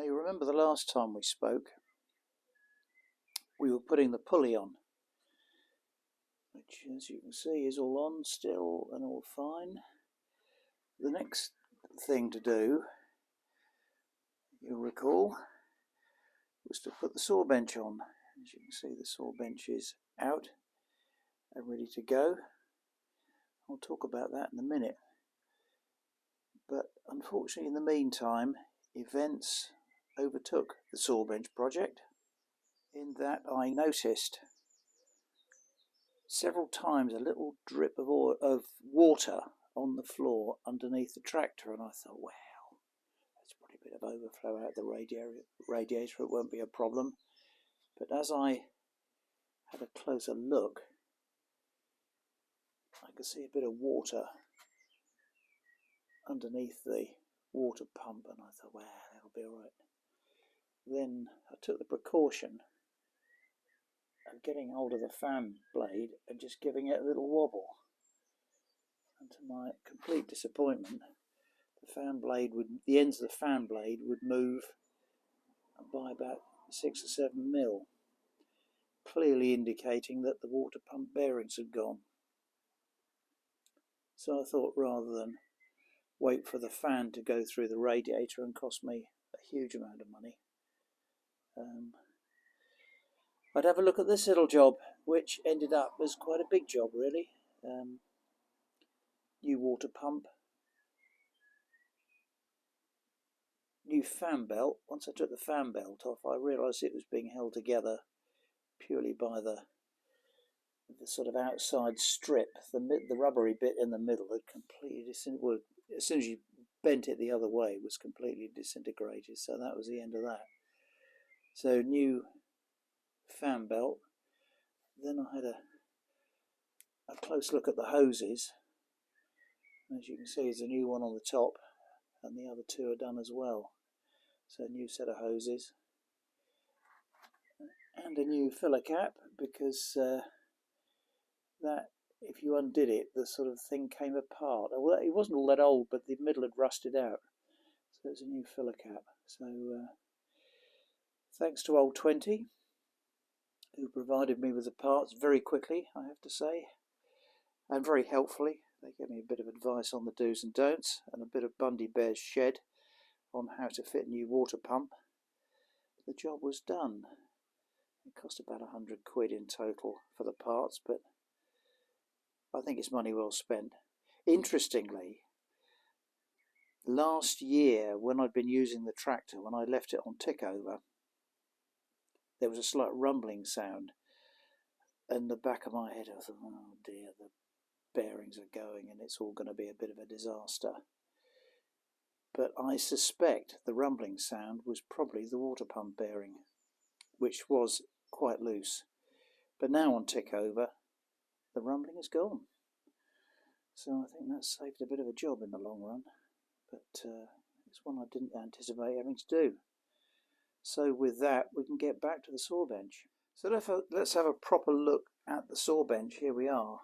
Now you remember the last time we spoke, we were putting the pulley on, which as you can see is all on still and all fine. The next thing to do, you'll recall, was to put the saw bench on. As you can see, the saw bench is out and ready to go. I'll talk about that in a minute. But unfortunately, in the meantime, events overtook the saw bench project, in that I noticed several times a little drip of water on the floor underneath the tractor, and I thought, wow, that's probably a bit of overflow out the radiator, it won't be a problem. But as I had a closer look, I could see a bit of water underneath the water pump, and I thought, wow, that'll be alright. Then I took the precaution of getting hold of the fan blade and just giving it a little wobble. And to my complete disappointment, the ends of the fan blade would move by about 6 or 7 mil, clearly indicating that the water pump bearings had gone. So I thought, rather than wait for the fan to go through the radiator and cost me a huge amount of money, I'd have a look at this little job, which ended up as quite a big job really. New water pump, new fan belt. Once I took the fan belt off, I realised it was being held together purely by the sort of outside strip. The rubbery bit in the middle had completely disintegrated. As soon as you bent it the other way, it was completely disintegrated. So that was the end of that. So new fan belt. Then I had a close look at the hoses. As you can see, there's a new one on the top, and the other two are done as well. So a new set of hoses and a new filler cap, because that, if you undid it, the sort of thing came apart. Well, it wasn't all that old, but the middle had rusted out. So it's a new filler cap. So thanks to Old 20, who provided me with the parts very quickly, I have to say, and very helpfully. They gave me a bit of advice on the do's and don'ts, and a bit of Bundy Bear's shed on how to fit a new water pump. The job was done. It cost about 100 quid in total for the parts, but I think it's money well spent. Interestingly, last year when I'd been using the tractor, when I left it on tick over, there was a slight rumbling sound, and the back of my head I thought, oh dear, the bearings are going and it's all going to be a bit of a disaster. But I suspect the rumbling sound was probably the water pump bearing, which was quite loose. But now on tick over, the rumbling is gone. So I think that saved a bit of a job in the long run, but it's one I didn't anticipate having to do. So with that, we can get back to the saw bench. So let's have a proper look at the saw bench. Here we are.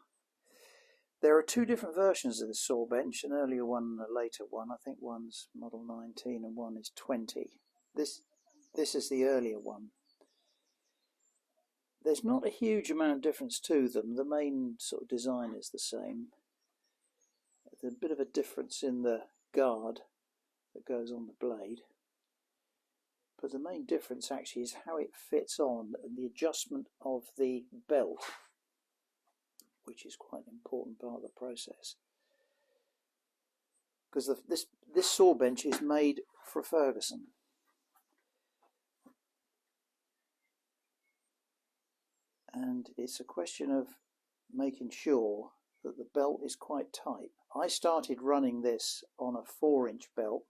There are two different versions of the saw bench, an earlier one and a later one. I think one's model 19 and one is 20. This is the earlier one. There's not a huge amount of difference to them. The main sort of design is the same. There's a bit of a difference in the guard that goes on the blade. But the main difference actually is how it fits on and the adjustment of the belt, which is quite an important part of the process. Because this saw bench is made for Ferguson. And it's a question of making sure that the belt is quite tight. I started running this on a 4-inch belt,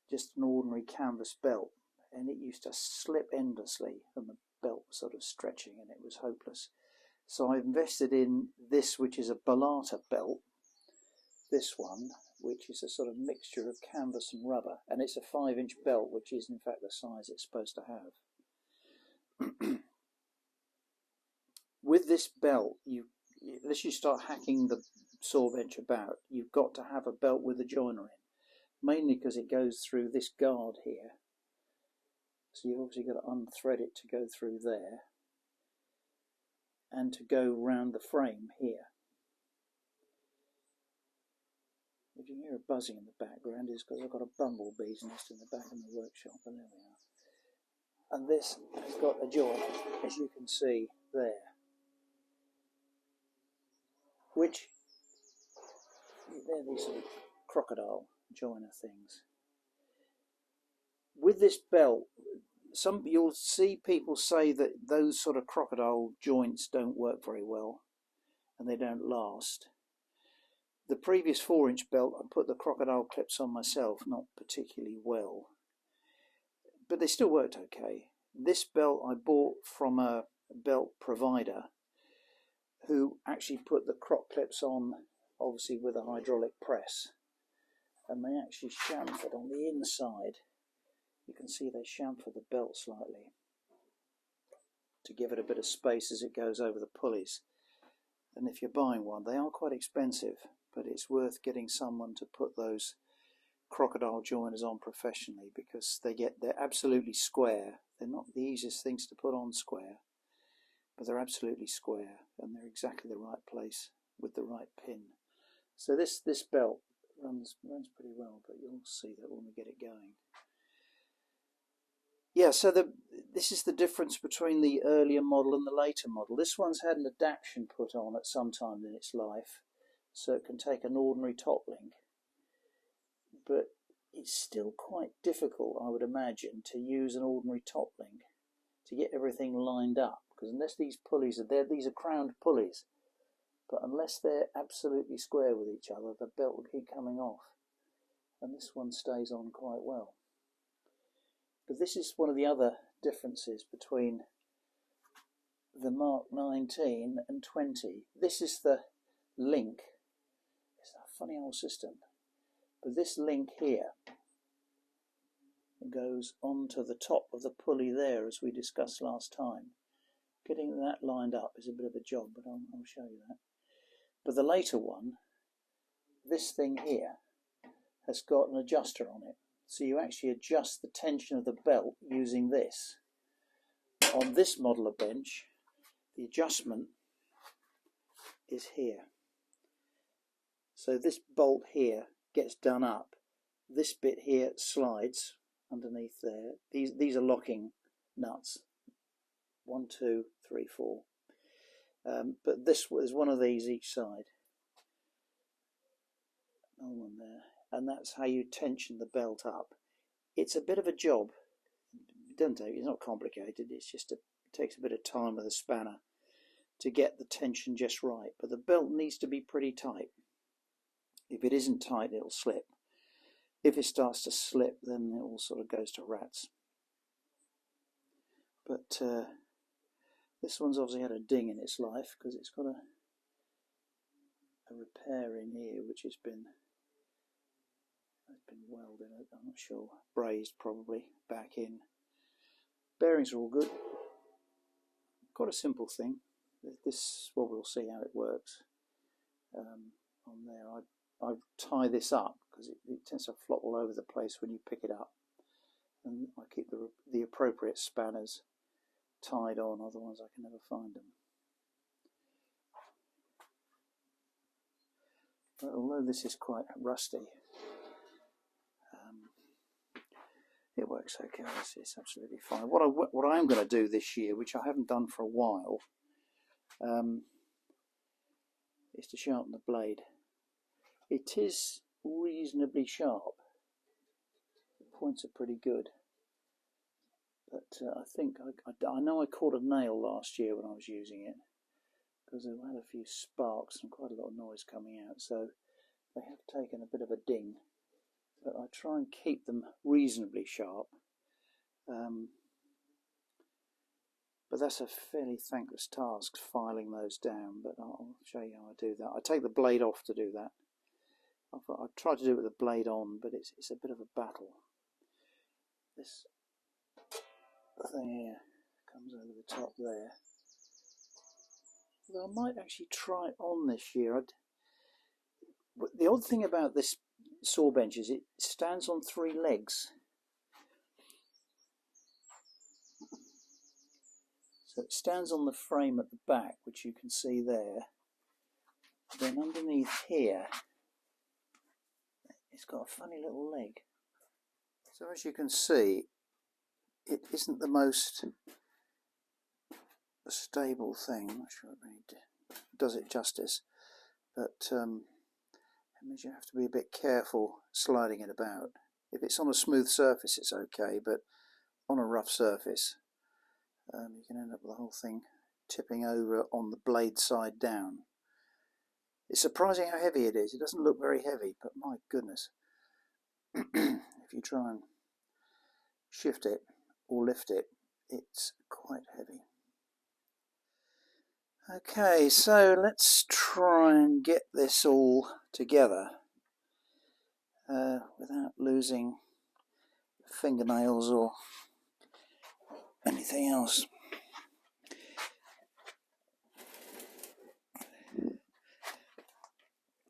just an ordinary canvas belt, and it used to slip endlessly and the belt was sort of stretching and it was hopeless. So I invested in this, which is a Balata belt, this one, which is a sort of mixture of canvas and rubber, and it's a 5-inch belt, which is in fact the size it's supposed to have. With this belt, unless you start hacking the saw bench about, you've got to have a belt with a joiner in. mainly because it goes through this guard here. So you've obviously got to unthread it to go through there and to go round the frame here. If you hear a buzzing in the background, it's because I've got a bumblebee's nest in the back of the workshop, but there we are. And this has got a joint, as you can see there, which they're these sort of crocodile joiner things. With this belt, you'll see people say that those sort of crocodile joints don't work very well and they don't last. The previous 4-inch belt, I put the crocodile clips on myself, not particularly well, but they still worked okay. This belt I bought from a belt provider who actually put the croc clips on, obviously with a hydraulic press, and they actually chamfered on the inside. You can see they chamfer the belt slightly to give it a bit of space as it goes over the pulleys. And if you're buying one, they are quite expensive, but it's worth getting someone to put those crocodile joiners on professionally, because they're absolutely square. They're not the easiest things to put on square, but they're absolutely square and they're exactly the right place with the right pin. So this belt runs pretty well, but you'll see that when we get it going. Yeah, so this is the difference between the earlier model and the later model. This one's had an adaptation put on at some time in its life, so it can take an ordinary top link. But it's still quite difficult, I would imagine, to use an ordinary top link to get everything lined up, because unless these pulleys are there, these are crowned pulleys, but unless they're absolutely square with each other, the belt will keep coming off, and this one stays on quite well. But this is one of the other differences between the Mark 19 and 20. This is the link. It's a funny old system. But this link here goes onto the top of the pulley there, as we discussed last time. Getting that lined up is a bit of a job, but I'll show you that. But the later one, this thing here, has got an adjuster on it. So you actually adjust the tension of the belt using this. On this model of bench, the adjustment is here. So this bolt here gets done up. This bit here slides underneath there. These are locking nuts. 1, 2, 3, 4. But this is one of these each side. Another one there. And that's how you tension the belt up. It's a bit of a job. It's not complicated. It's just it takes a bit of time with a spanner to get the tension just right. But the belt needs to be pretty tight. If it isn't tight, it'll slip. If it starts to slip, then it all sort of goes to rats. But this one's obviously had a ding in its life, because it's got a repair in here which has been welded, I'm not sure, brazed probably, back in. Bearings are all good. Quite a simple thing. This, well, we'll see how it works on there. I tie this up because it tends to flop all over the place when you pick it up, and I keep the appropriate spanners tied on, otherwise I can never find them. But although this is quite rusty, it works okay. It's absolutely fine. What I am going to do this year, which I haven't done for a while, is to sharpen the blade. It is reasonably sharp. The points are pretty good, but I think I know I caught a nail last year when I was using it, because I had a few sparks and quite a lot of noise coming out, so they have taken a bit of a ding. But I try and keep them reasonably sharp. But that's a fairly thankless task, filing those down, but I'll show you how I do that. I take the blade off to do that. I've tried to do it with the blade on, but it's a bit of a battle. This thing here comes over the top there. Although I might actually try it on this year. The odd thing about this saw benches, it stands on 3 legs. So it stands on the frame at the back, which you can see there. Then underneath here, it's got a funny little leg. So as you can see, it isn't the most stable thing. I'm not sure it really does it justice, but it means you have to be a bit careful sliding it about. If it's on a smooth surface, it's okay, but on a rough surface, you can end up with the whole thing tipping over on the blade side down. It's surprising how heavy it is. It doesn't look very heavy, but my goodness, if you try and shift it or lift it, it's quite heavy. Okay, so let's try and get this all together without losing fingernails or anything else.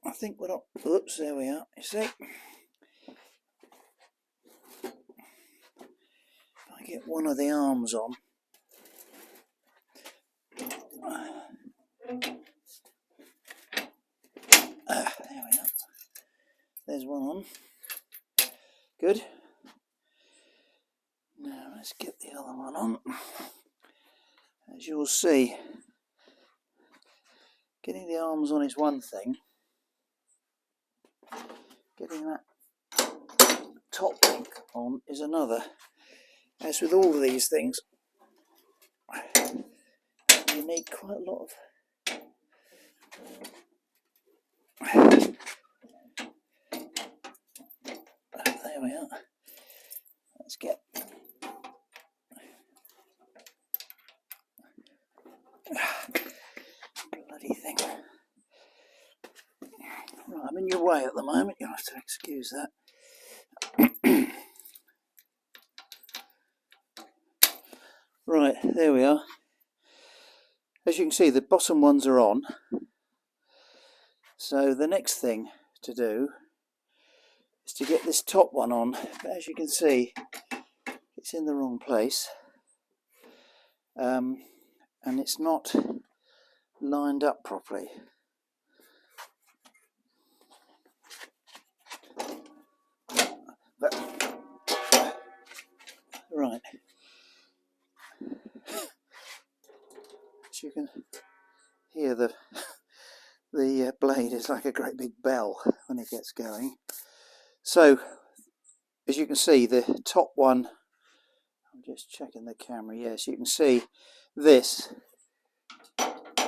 I think we're not, oops, there we are, you see. If I get one of the arms on, there we are. There's one on. Good. Now let's get the other one on. As you'll see, getting the arms on is one thing. Getting that top link on is another. As with all of these things, you need quite a lot of there we are. Let's get bloody thing. Right, I'm in your way at the moment, you'll have to excuse that. Right, there we are. As you can see, the bottom ones are on. So the next thing to do is to get this top one on. But as you can see, it's in the wrong place. And it's not lined up properly. But, right. As you can hear, the blade is like a great big bell when it gets going. So, as you can see, the top one, I'm just checking the camera, yes, you can see this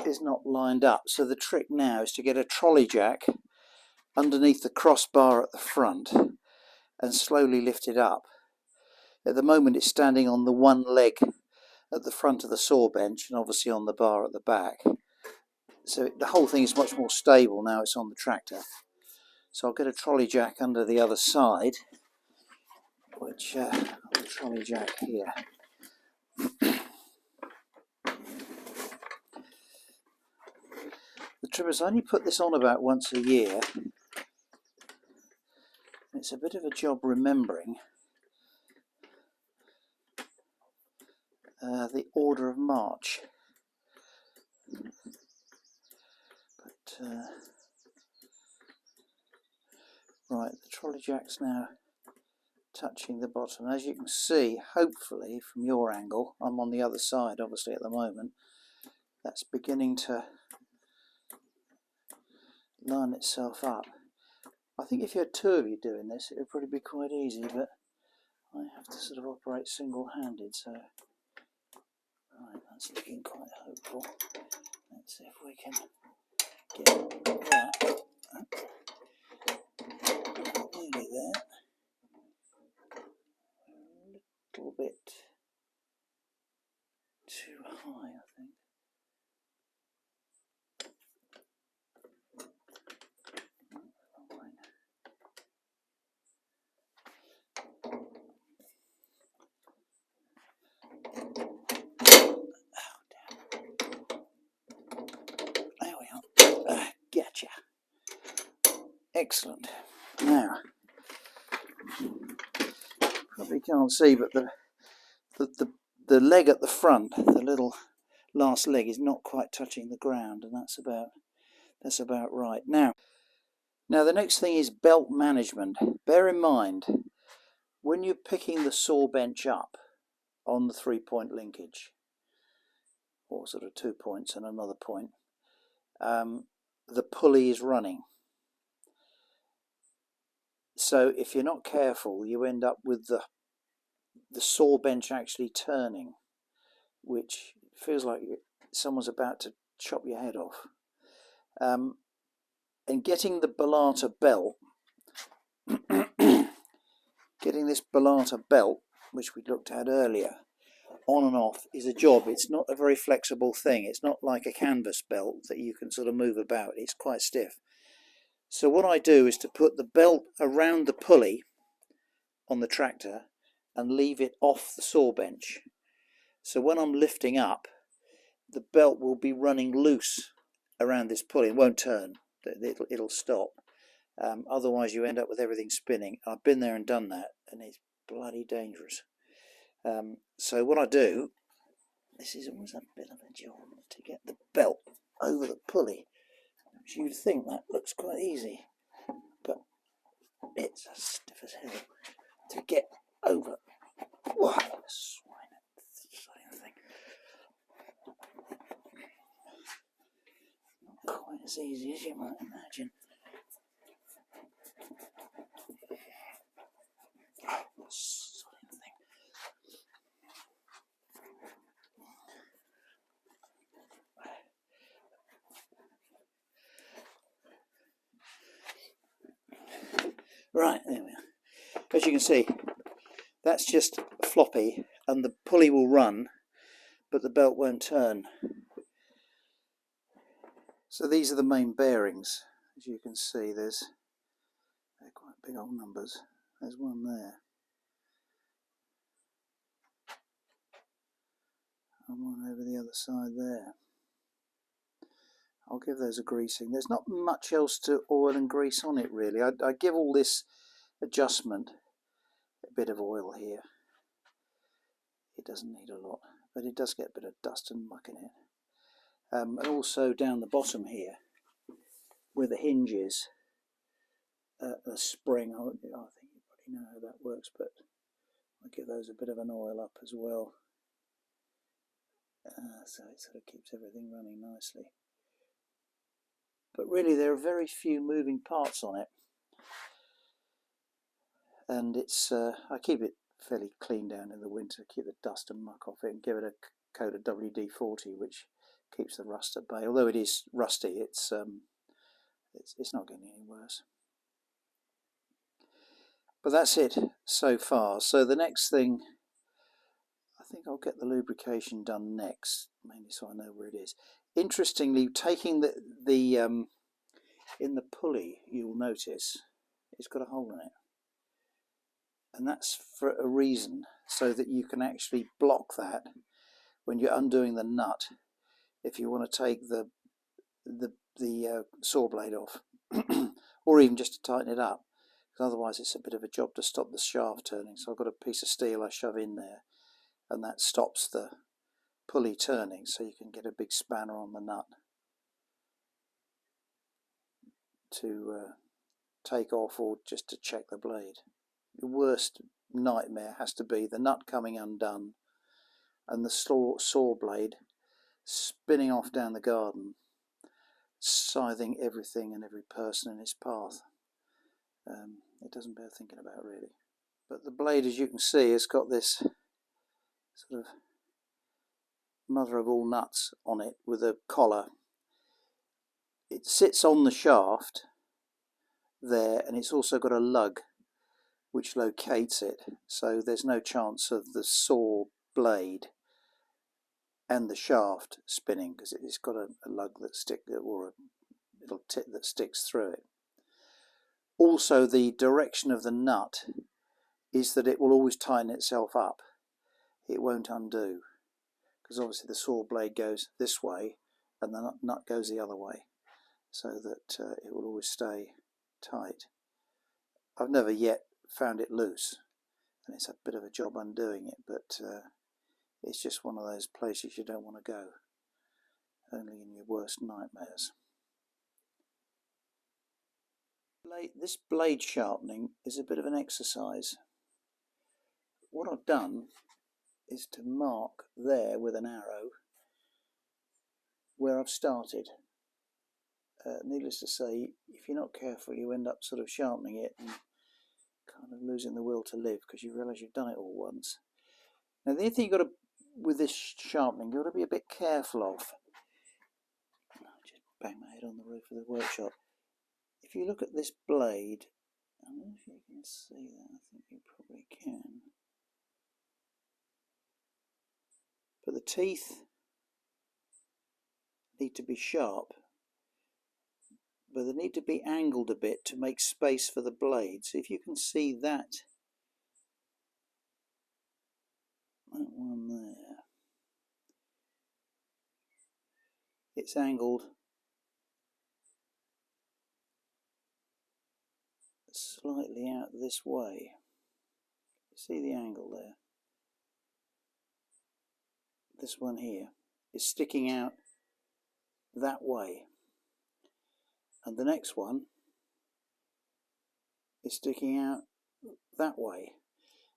is not lined up. So the trick now is to get a trolley jack underneath the crossbar at the front and slowly lift it up. At the moment it's standing on the one leg at the front of the saw bench and obviously on the bar at the back. So the whole thing is much more stable now it's on the tractor. So I'll get a trolley jack under the other side, which the trolley jack here. The trouble is I only put this on about once a year. It's a bit of a job remembering the order of march. But right, the trolley jack's now touching the bottom. As you can see, hopefully from your angle, I'm on the other side obviously at the moment, that's beginning to line itself up. I think if you had two of you doing this it would probably be quite easy, but I have to sort of operate single-handed, so right, that's looking quite hopeful. Let's see if we can get that nearly there. A little bit too high, I think. There we are. Getcha. Excellent. Now, probably can't see, but the leg at the front, the little last leg, is not quite touching the ground, and that's about right. Now the next thing is belt management. Bear in mind, when you're picking the saw bench up on the 3-point linkage, or sort of 2 points and another point, the pulley is running. So if you're not careful, you end up with the saw bench actually turning, which feels like someone's about to chop your head off. And getting the Bellata belt, getting this Bellata belt, which we looked at earlier, on and off is a job. It's not a very flexible thing. It's not like a canvas belt that you can sort of move about. It's quite stiff. So what I do is to put the belt around the pulley on the tractor and leave it off the saw bench. So when I'm lifting up, the belt will be running loose around this pulley. It won't turn. It'll stop. Otherwise you end up with everything spinning. I've been there and done that, and it's bloody dangerous. So what I do, this is always a bit of a job to get the belt over the pulley. You'd think that looks quite easy, but it's as stiff as hell to get over. Whoa, swine thing. Not quite as easy as you might imagine. Right, there we are. As you can see, that's just floppy, and the pulley will run, but the belt won't turn. So these are the main bearings. As you can see, they're quite big old numbers. There's one there, and one over the other side there. I'll give those a greasing. There's not much else to oil and grease on it really. I give all this adjustment a bit of oil here. It doesn't need a lot, but it does get a bit of dust and muck in it. And also down the bottom here, where the hinge is, a spring. I think you probably know how that works, but I give those a bit of an oil up as well. So it sort of keeps everything running nicely. But really there are very few moving parts on it, and it's I keep it fairly clean down in the winter, keep the dust and muck off it, and give it a coat of WD-40, which keeps the rust at bay. Although it is rusty, it's not getting any worse. But that's it so far. So the next thing, I think I'll get the lubrication done next, mainly so I know where it is. Interestingly, taking the in the pulley, you'll notice it's got a hole in it, and that's for a reason, so that you can actually block that when you're undoing the nut. If you want to take the saw blade off, or even just to tighten it up, because otherwise it's a bit of a job to stop the shaft turning. So I've got a piece of steel I shove in there, and that stops the pulley turning, so you can get a big spanner on the nut to take off, or just to check the blade. The worst nightmare has to be the nut coming undone and the saw blade spinning off down the garden, scything everything and every person in its path. It doesn't bear thinking about really. But the blade, as you can see, has got this sort of mother of all nuts on it with a collar. It sits on the shaft there, and it's also got a lug which locates it, so there's no chance of the saw blade and the shaft spinning, because it's got a lug that or a little tip that sticks through it. Also, the direction of the nut is that it will always tighten itself up. It won't undo, because obviously the saw blade goes this way and the nut goes the other way, so that it will always stay tight. I've never yet found it loose, and it's a bit of a job undoing it, but it's just one of those places you don't want to go, only in your worst nightmares. This blade sharpening is a bit of an exercise. What I've done is to mark there with an arrow where I've started. Needless to say, if you're not careful, you end up sort of sharpening it and kind of losing the will to live because you realise you've done it all once. Now the only thing you've got to, with this sharpening, you've got to be a bit careful of. I'll just bang my head on the roof of the workshop. If you look at this blade, I don't know if you can see that, I think you probably can. But the teeth need to be sharp, but they need to be angled a bit to make space for the blade. So if you can see that one there, it's angled slightly out this way. See the angle there? This one here is sticking out that way, and the next one is sticking out that way,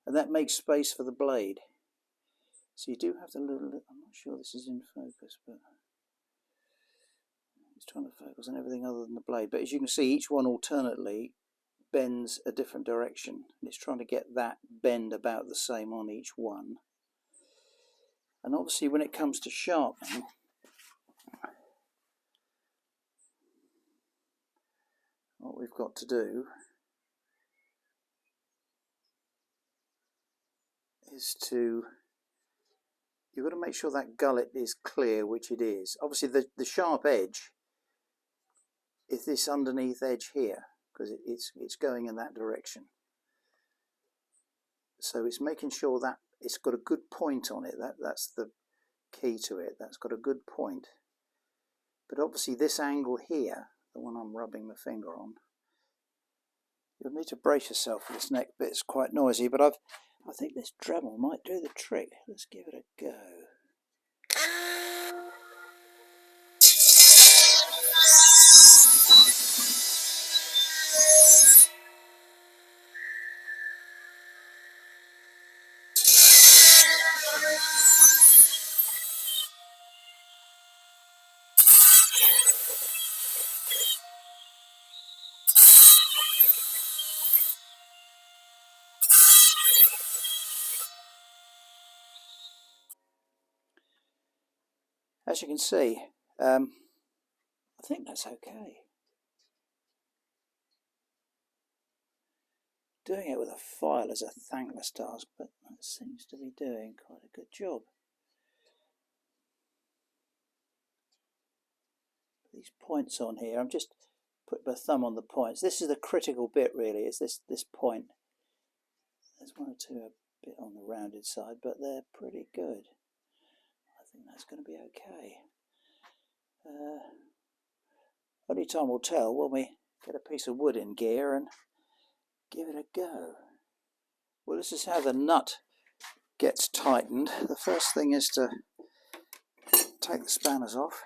and that makes space for the blade. So you do have to I'm not sure this is in focus, but it's trying to focus on everything other than the blade. But as you can see, each one alternately bends a different direction, and it's trying to get that bend about the same on each one. And obviously when it comes to sharpening, what we've got to do is you've got to make sure that gullet is clear, which it is. Obviously the sharp edge is this underneath edge here, because it's going in that direction. So it's making sure that it's got a good point on it. That's the key to it. That's got a good point. But obviously this angle here, the one I'm rubbing my finger on, you'll need to brace yourself for this neck bit. It's quite noisy, but I think this Dremel might do the trick. Let's give it a go. As you can see, I think that's okay. Doing it with a file is a thankless task, but that seems to be doing quite a good job. These points on here, I'm just putting my thumb on the points. This is the critical bit really, is this point. There's one or two a bit on the rounded side, but they're pretty good. I think that's going to be okay. Only time will tell when we get a piece of wood in gear and give it a go. Well, this is how the nut gets tightened. The first thing is to take the spanners off,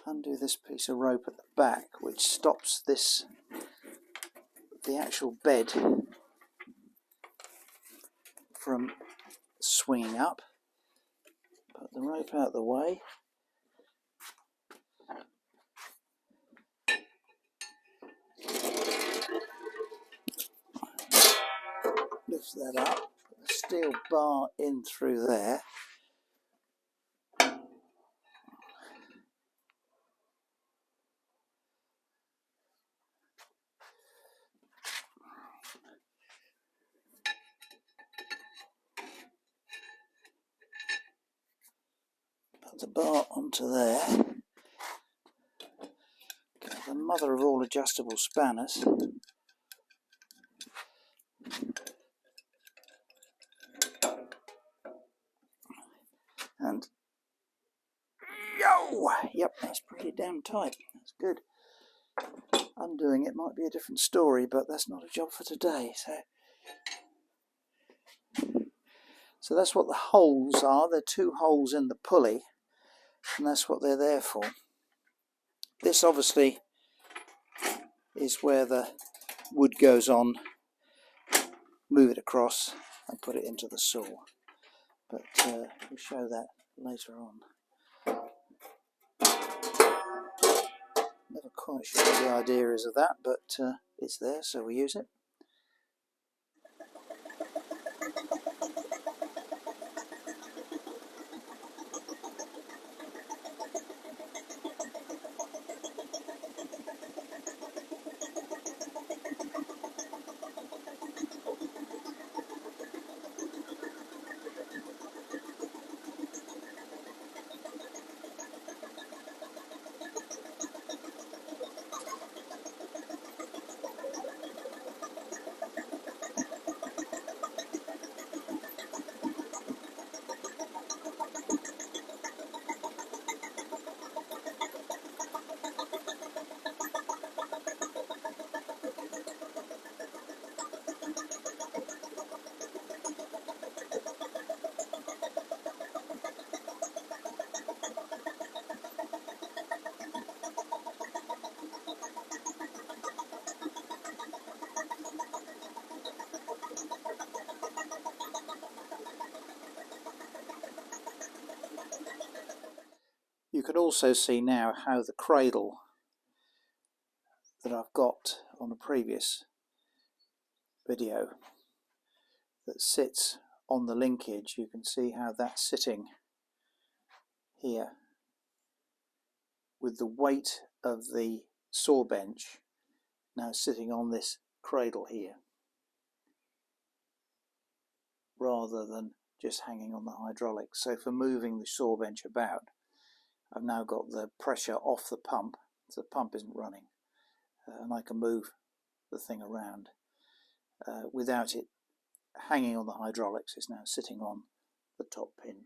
undo this piece of rope at the back which stops the actual bed from swinging up. Put the rope out the way. Lift that up, put the steel bar in through there. Put the bar onto there. Get the mother of all adjustable spanners. And yo! Yep, that's pretty damn tight. That's good. Undoing it might be a different story, but that's not a job for today. So that's what the holes are. They're 2 holes in the pulley, and that's what they're there for. This obviously is where the wood goes on. Move it across and put it into the saw. But we'll show that later on. Never quite sure what the idea is of that, but it's there, so we use it. You can also see now how the cradle that I've got on a previous video that sits on the linkage, you can see how that's sitting here with the weight of the saw bench now sitting on this cradle here rather than just hanging on the hydraulics. So for moving the saw bench about, I've now got the pressure off the pump, so the pump isn't running, and I can move the thing around without it hanging on the hydraulics. It's now sitting on the top pin.